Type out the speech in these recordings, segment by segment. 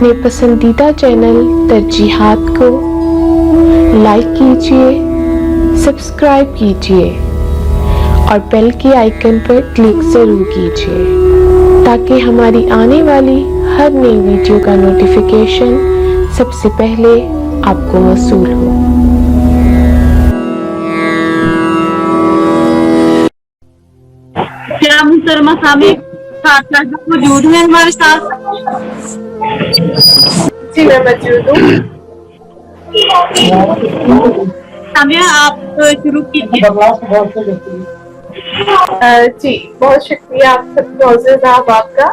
अपने पसंदीदा चैनल तरजीहात को लाइक कीजिए, सब्सक्राइब कीजिए और बेल के आइकन पर क्लिक ज़रूर कीजिए ताकि हमारी आने वाली हर नई वीडियो का नोटिफिकेशन सबसे पहले आपको मौसूल हो। क्या मुहतरमा साहब मौजूद है हमारे साथ? जी मैं मौजूद हूँ। सामिया आप शुरू कीजिए। जी बहुत शुक्रिया आप सबको मोअज़्ज़ज़ आपका।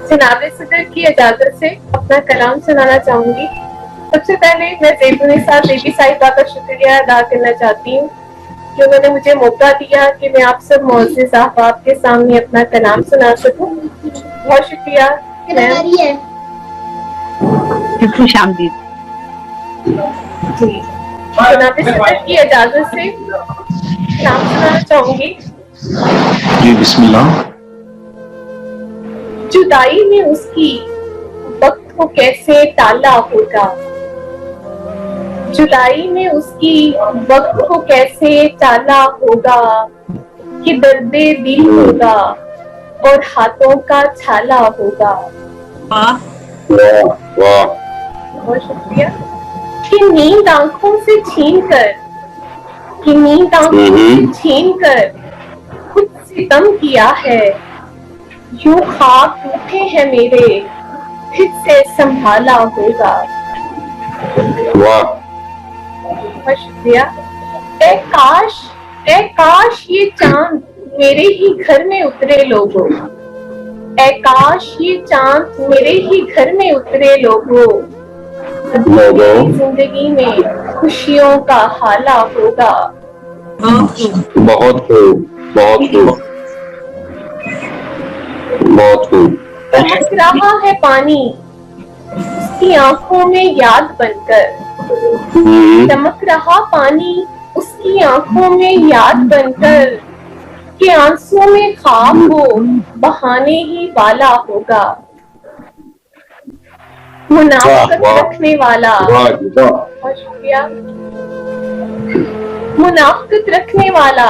जनाब सदर की इजाजत से अपना कलाम सुनाना चाहूंगी। सबसे पहले मैं ज़ैतूनिसा बेबी साहिबा का शुक्रिया अदा करना चाहती हूँ कि उन्होंने मुझे मौका दिया कि मैं आप सब मोअज़्ज़ज़ अहबाब के सामने अपना कलाम सुना सकूं। बहुत शुक्रिया। खुशामदीद। जी जनाब सदर की इजाजत से कलाम सुनाना चाहूंगी। जी बिस्मिल्लाह। जुदाई में उसकी वक्त को कैसे टाला होगा, जुदाई में उसकी वक्त को कैसे टाला होगा कि दर्दे दिल होगा और हाथों का छाला होगा। वाह वाह बहुत शुक्रिया। कि नींद आंखों से छीन कर खुद सितम किया है, यूं ख्वाब टूटे हैं मेरे फिर से संभाला होगा। वाह बहुत शुक्रिया। ए काश ये चांद मेरे ही घर में उतरे लोगों, ए काश ये चांद मेरे ही घर में उतरे लोगों, जिंदगी में खुशियों का हाला होगा। बहुत खूब बहुत खूब बहुत खूब। चमक रहा है पानी उसकी आंखों में याद बनकर, चमक रहा पानी उसकी आंखों में याद बनकर कि आंसू में ख्वाब वो बहाने ही वाला होगा। मुनाफकत रखने वाला, बहुत शुक्रिया। मुनाफकत रखने वाला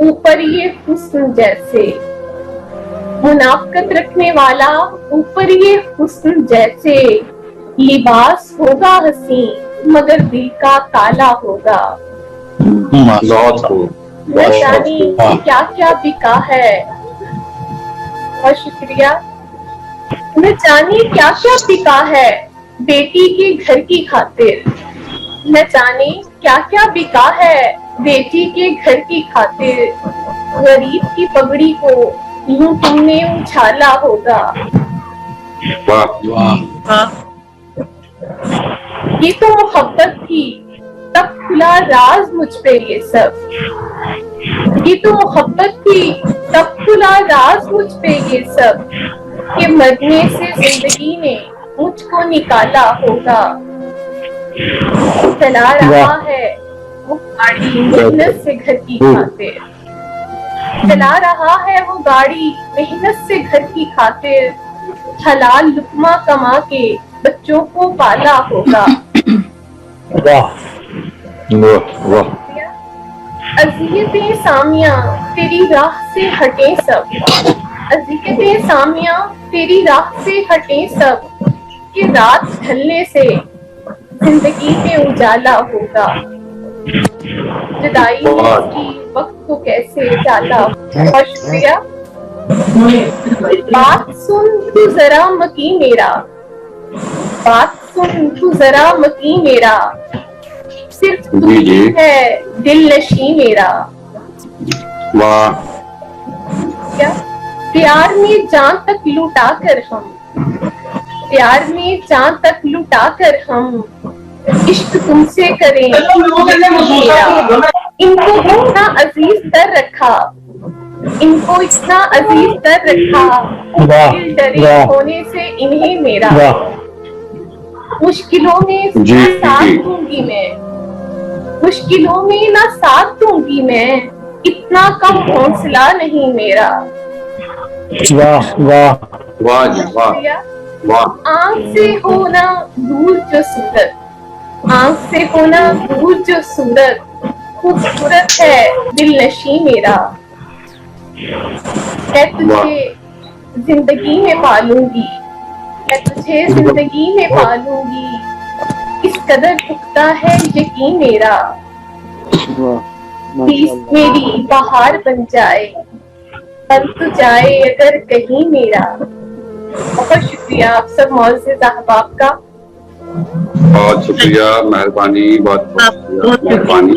ऊपर ये हुस्न जैसे, मुनाफकत रखने वाला ऊपर ये हुस्न जैसे, लिबास होगा हसी मगर दिल का काला होगा। न जाने क्या क्या बिका है, बहुत शुक्रिया। न जाने क्या क्या बिका है बेटी के घर की खातिर, न जाने क्या क्या बिका है बेटी के घर की खातिर, गरीब की पगड़ी को यूं तुमने उछाला होगा। ये तो मोहब्बत थी तब खुला राज मुझ पे ये सब, ये तो मोहब्बत थी तब खुला राज मुझ पे ये सब, कि मरने से जिंदगी ने मुझको निकाला होगा। चला रहा है वो गाड़ी मेहनत से घर की खातिर, चला रहा है वो गाड़ी मेहनत से घर की खातिर, हलाल लुक्मा कमा के बच्चों को पाला होगा। अज़ियतें सामिया तेरी राह से हटे सब, अज़ियतें सामिया तेरी राह से हटे सब, कि रात ढलने से जिंदगी में उजाला होगा। जुदाई में उसकी वक्त को कैसे टाला। बहुत शुक्रिया। बात सुन तू जरा मकी मेरा, बात सुन तू जरा मकी मेरा, सिर्फ तू ही है दिल नशी मेरा। वाह। क्या प्यार में जान तक लुटा कर हम, प्यार में जान तक लुटा कर हम इश्क तुमसे करें मेरा। इनको इतना अजीज कर रखा, इनको इतना अजीज कर रखा, दिल डरे होने से इन्हें मेरा। मुश्किलों में साथ दूंगी मैं, मुश्किलों में ना साथ दूंगी मैं, इतना कम हौसला नहीं मेरा। वाह वाह वाह जी वाह शुक्रिया। वाह आँख से होना दूर जो सूरत, आँख से होना दूर जो सूरत, खूबसूरत है दिल नशी मेरा। मैं तुझे जिंदगी में पालूंगी, मैं तुझे जिंदगी में पालूंगी, इस कदर पुख्ता है यकीन मेरा। प्लीज मेरी बहार बन जाए, बन तो जाए अगर कहीं मेरा। बहुत शुक्रिया आप सब मोअज़्ज़िज़ अहबाब का। बहुत शुक्रिया, मेहरबानी, बहुत बहुत शुक्रिया, मेहरबानी।